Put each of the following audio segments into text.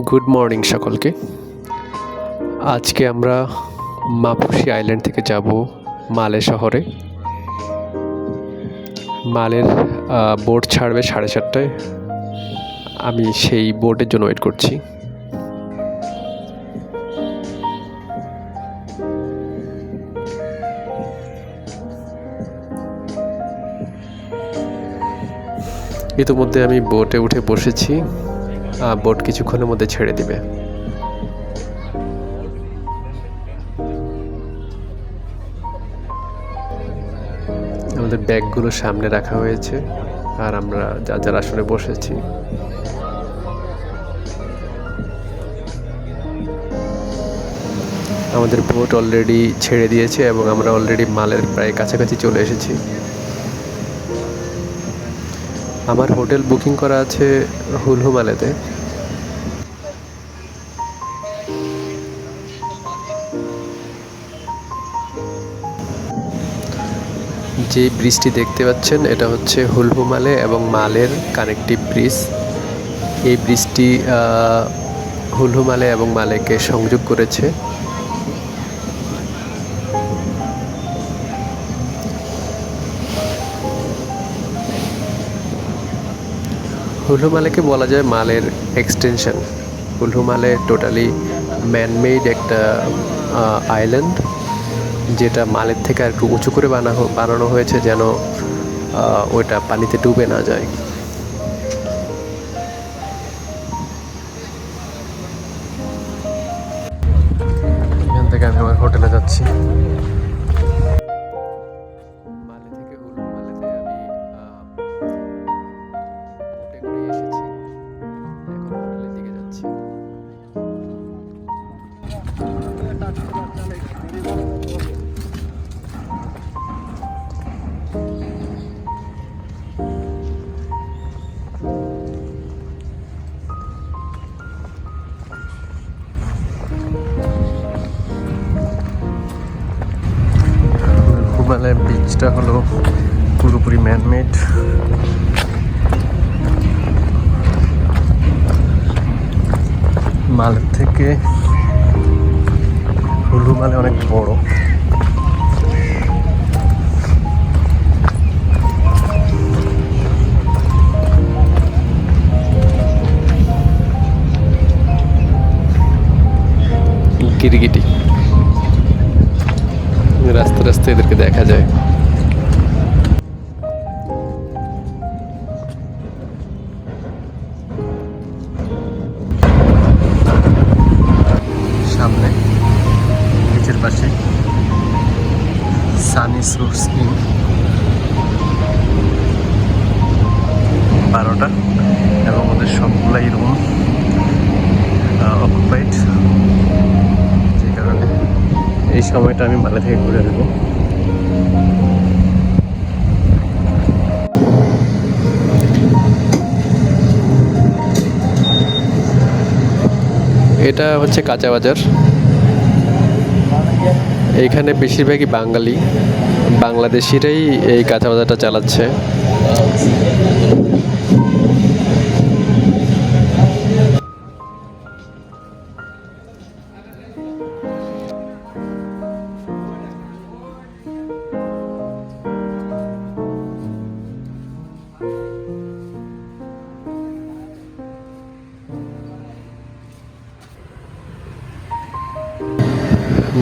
Good morning সকলকে। আজকে আমরা মাপুসি আইল্যান্ড থেকে যাব মালে শহরে। মালের বোট ছাড়বে 4:30টায়। আমি সেই বোটের জন্য ওয়েট করছি। ইতিমধ্যে আমি বোটে উঠে বসেছি। বোট কিছুক্ষণের মধ্যে ছেড়ে দিবে। আমাদের ব্যাগগুলো সামনে রাখা হয়েছে আর আমরা যার আসনে বসেছি। আমাদের বোট অলরেডি ছেড়ে দিয়েছে এবং আমরা অলরেডি মালের প্রায় কাছাকাছি চলে এসেছি। আমার হোটেল বুকিং করা আছে হুলহু মালেতে। যে ব্রিজটি দেখতে পাচ্ছেন এটা হচ্ছে হুলহু মালে এবং মালের কানেক্টিভ ব্রিজ। এই ব্রিজটি হুলহু মালে এবং মালেকে সংযোগ করেছে। হুলহু মালেকে বলা যায় মালের এক্সটেনশন। হুলহু মালে টোটালি ম্যানমেড একটা আইল্যান্ড, যেটা মালের থেকে আর একটু উঁচু করে বানানো হয়েছে যেন ওইটা পানিতে ডুবে না যায়। এখান থেকে আমি আমার হোটেলে যাচ্ছি। মালে থেকে হুলহু মালেতে আমি বোটে করে এসেছি। এখন হোটেলের দিকে যাচ্ছি। হুলহু বিচটা হলো পুরোপুরি ম্যানমেড। মালের থেকে হুলহু মালে অনেক বড়। গিরগিটি রাস্তায় এদেরকে দেখা যায়। সামনে নিচের পাশে সানি ফ্রুটস ইন 12টা এবং ওদের সবগুলাই রুম অকুপাইড, যে কারণে এই সময়টা আমি মালে থেকে ঘুরে দেবো। এটা হচ্ছে কাঁচা বাজার। এইখানে বেশিরভাগই বাংলাদেশিরাই এই কাঁচা বাজারটা চালাচ্ছে।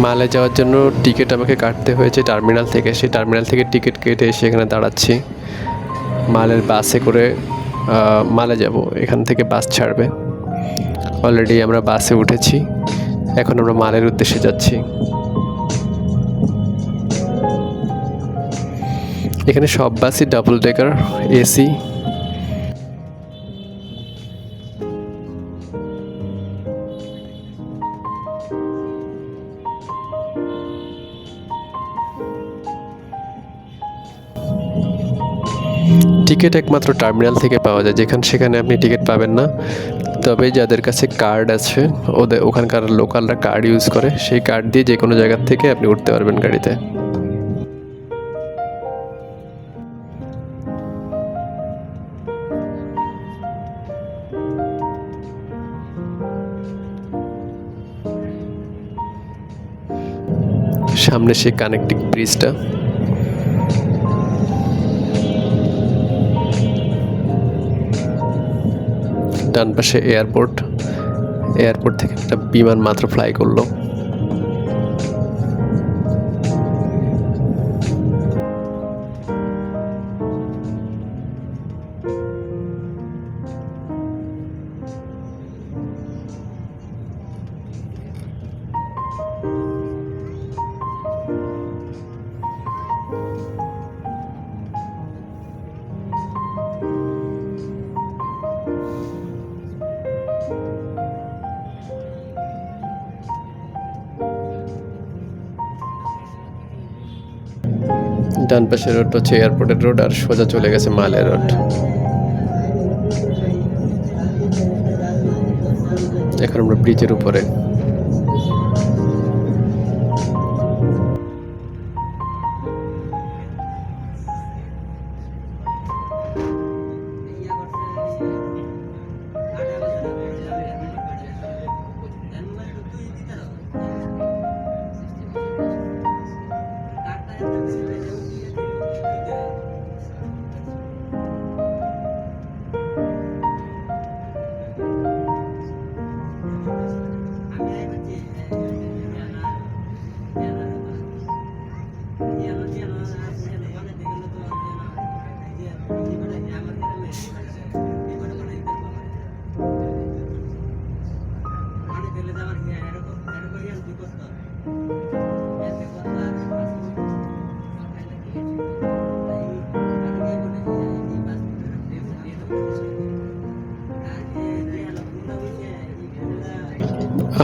মালে যাওয়ার জন্য টিকিট আমাকে কাটতে হয়েছে টার্মিনাল থেকে। সেই টার্মিনাল থেকে টিকিট কেটে সেখানে দাঁড়াচ্ছি। মালের বাসে করে মালে যাব। এখান থেকে বাস ছাড়বে। অলরেডি আমরা বাসে উঠেছি। এখন আমরা মালের উদ্দেশ্যে যাচ্ছি। এখানে সব বাসই ডাবল ডেকার এসি। টিকিট একমাত্র টার্মিনাল থেকে পাওয়া যায়, সেখানে আপনি টিকিট পাবেন না। তবে যাদের কাছে কার্ড আছে, ওখানকার লোকালরা কার্ড ইউজ করে, সেই কার্ড দিয়ে যে কোনো জায়গার থেকে আপনি উঠতে পারবেন গাড়িতে। সামনে সেই কানেক্টিং ব্রিজটা। ডান পাশে এয়ারপোর্ট থেকে একটা বিমান মাত্র ফ্লাই করলো। ডান পাশের রোড হচ্ছে এয়ারপোর্টের রোড, আর সোজা চলে গেছে মালের রোড। এখন আমরা ব্রিজের উপরে।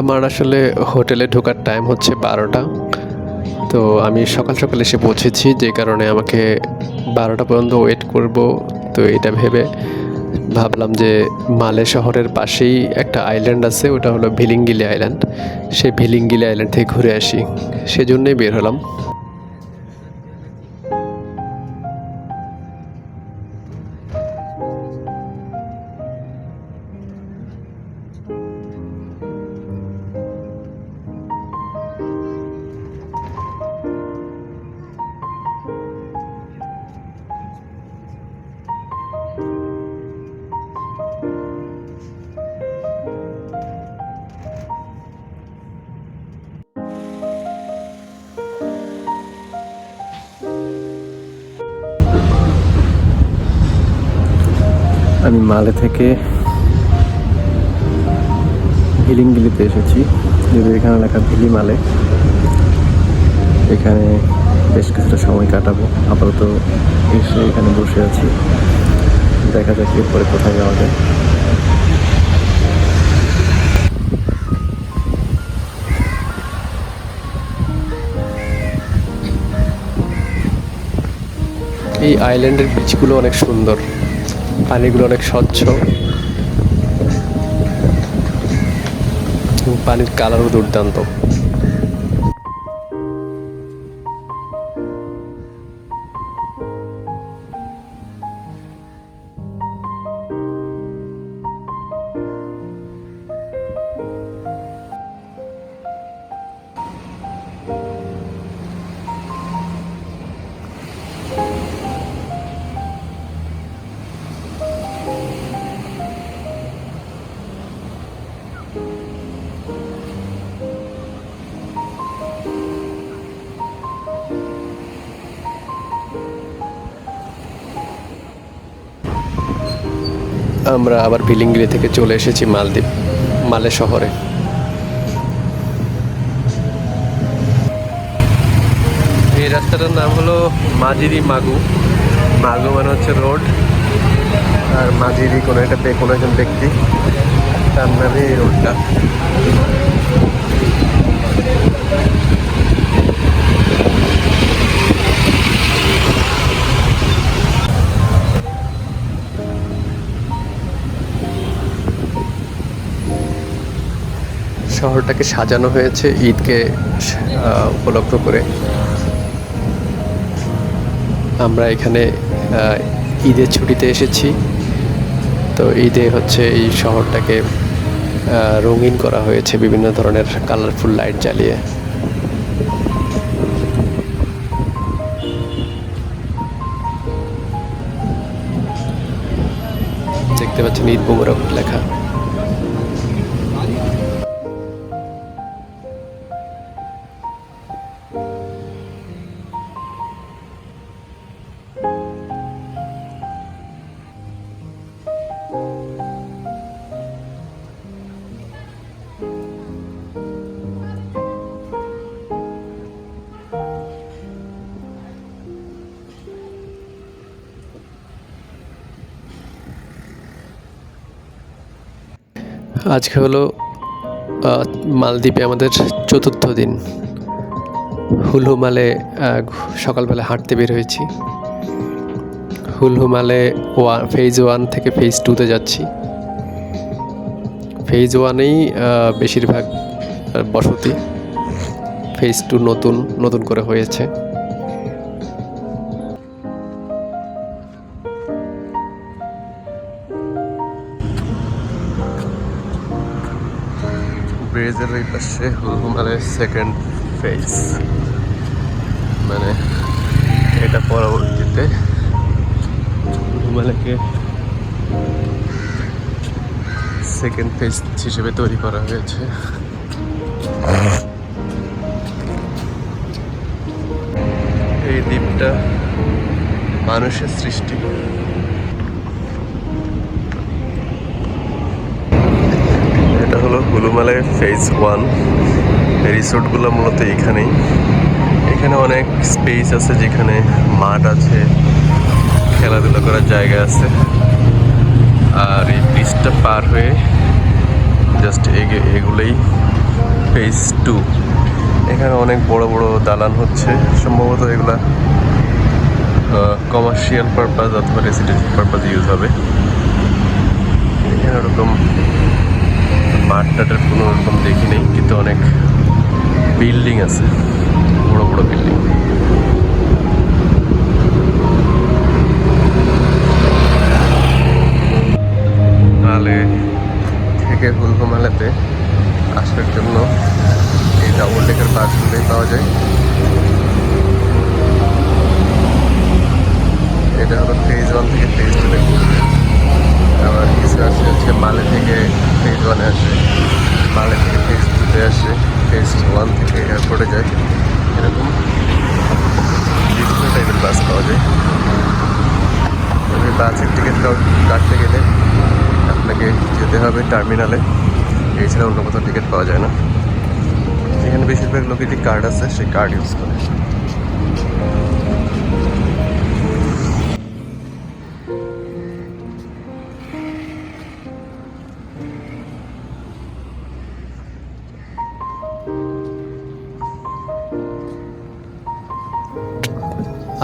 আমার আসলে হোটেলে ঢোকার টাইম হচ্ছে 12টা। তো আমি সকাল সকাল এসে পৌঁছেছি, যে কারণে আমাকে 12টা পর্যন্ত ওয়েট করব। তো এটা ভেবে ভাবলাম যে মালে শহরের পাশেই একটা আইল্যান্ড আছে, ওটা হলো ভিলিঙ্গিলি আইল্যান্ড। সেই ভিলিঙ্গিলি আইল্যান্ড থেকে ঘুরে আসি, সেজন্যই বের হলাম। আমি মালে থেকে ভিলিঙ্গিলিতে এসেছি, যদি এখানে লেখা ভিলি মালে। এখানে বেশ কিছুটা সময় কাটাবো। আপাতত এসে এখানে বসে আছি, দেখা যাক এরপরে কোথায় যাওয়া যায়। এই আইল্যান্ডের বিচগুলো অনেক সুন্দর, পানিগুলো অনেক স্বচ্ছ, পানির কালারও দুর্দান্ত। আমরা আবার ভিলিঙ্গিলি থেকে চলে এসেছি মালে শহরে। এই রাস্তাটার নাম হলো মাজিরি মাগু। মাগু মানে হচ্ছে রোড, আর মাজিরি কোনো একজন ব্যক্তি, তার নামে এই রোডটা। শহরটাকে সাজানো হয়েছে ঈদকে উপলক্ষ করে। আমরা এখানে ঈদের ছুটিতে এসেছি, তো ঈদে হচ্ছে এই শহরটাকে রঙিন করা হয়েছে বিভিন্ন ধরনের কালারফুল লাইট জ্বালিয়ে। দেখতে পাচ্ছেন ঈদ মোবারক লেখা। আজকে হলো মালদ্বীপে আমাদের 4র্থ দিন। হুলহু মালে সকালবেলা হাঁটতে বের হয়েছি। হুলহু মালে ফেজ 1 থেকে ফেজ 2-তে যাচ্ছি। ফেজ 1-এই বেশিরভাগ বসতি, ফেজ 2 নতুন করে হয়েছে। ব্রিজের ওই পাশে হুলহু মালের 2nd ফেজ, মানে এটা পরবর্তীতে হুলহু মালেকে 2nd ফেজ হিসেবে তৈরি করা হয়েছে। এই দ্বীপটা মানুষের সৃষ্টি। এটা হলো হুলহু মালের ফেজ 1। রিসোর্টগুলো মূলত এখানেই। এখানে অনেক স্পেস আছে, যেখানে মাঠ আছে, খেলাধুলা করার জায়গা আছে। আর এই ব্রিজটা পার হয়ে জাস্ট এগুলোই ফেজ 2। এখানে অনেক বড় বড় দালান হচ্ছে, সম্ভবত এগুলা কমার্শিয়াল পারপাস অথবা রেসিডেন্সিয়াল পারপাস ইউজ হবে। এখানে ওরকম মাঠ টাটের কোনো ওরকম দেখি নেই, কিন্তু অনেক বিল্ডিং আছে, বড় বড় বিল্ডিং। মালে থেকে হুলহু মালেতে আসার জন্য এই ডাবল ডেকার বাসগুলোই পাওয়া যায়। এটা হলো ফেজ 1 থেকে ফেজ 2-তে। আবার কিছু আসে হচ্ছে মালে থেকে ফেজ 1-এ আসে, মালে থেকে ফেজ 2-তে আসে, ফেজ 1 থেকে এয়ারপোর্টে যায়। এরকম বিভিন্ন টাইপের বাস পাওয়া যায়। তবে বাসের টিকিট কাটতে গেলে আপনাকে যেতে হবে টার্মিনালে, এছাড়া অন্য কোথাও টিকিট পাওয়া যায় না। এখানে বেশিরভাগ লোকের যে কার্ড আছে সেই কার্ড ইউজ করে।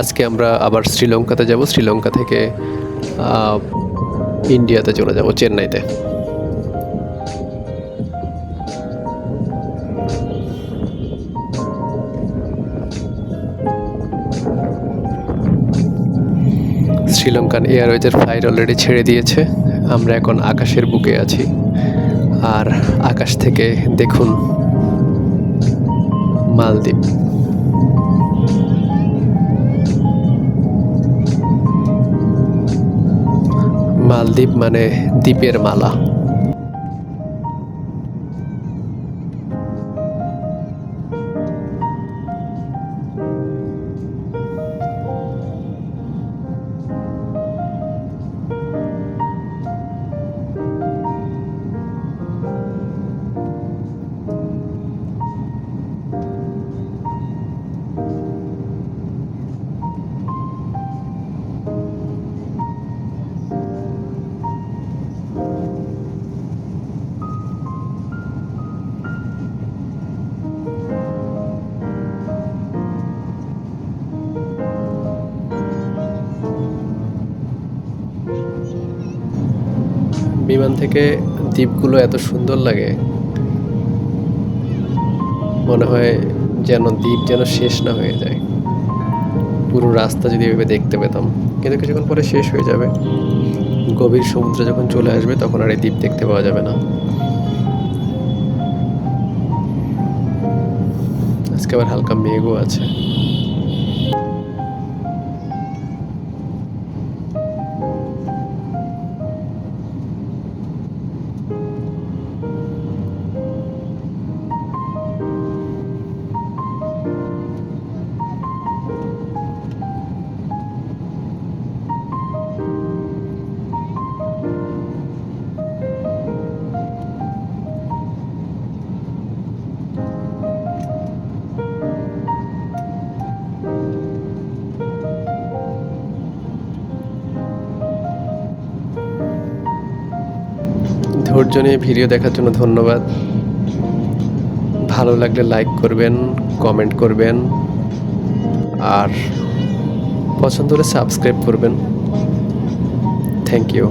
আজকে আমরা আবার শ্রীলঙ্কাতে যাব। শ্রীলঙ্কা থেকে ইন্ডিয়াতে চলে যাব, চেন্নাইতে। শ্রীলঙ্কান এয়ারওয়েজের ফ্লাইট অলরেডি ছেড়ে দিয়েছে। আমরা এখন আকাশের বুকে আছি, আর আকাশ থেকে দেখুন মালদ্বীপ। মালদ্বীপ মানে দ্বীপের মালা। বিমান থেকে দ্বীপগুলো এত সুন্দর লাগে, মনে হয় যেন দ্বীপ যেন শেষ না হয়ে যায়। পুরো রাস্তা যদি এভাবে দেখতে পেতাম, কিন্তু কিছুক্ষণ পরে শেষ হয়ে যাবে। গভীর সমুদ্রে যখন চলে আসবে তখন আর এই দ্বীপ দেখতে পাওয়া যাবে না। আজকে আবার হালকা মেঘও আছে। ধৈর্য নিয়ে ভিডিও দেখার জন্য ধন্যবাদ। ভালো লাগলে লাইক করবেন, কমেন্ট করবেন, আর পছন্দ হলে সাবস্ক্রাইব করবেন। Thank you.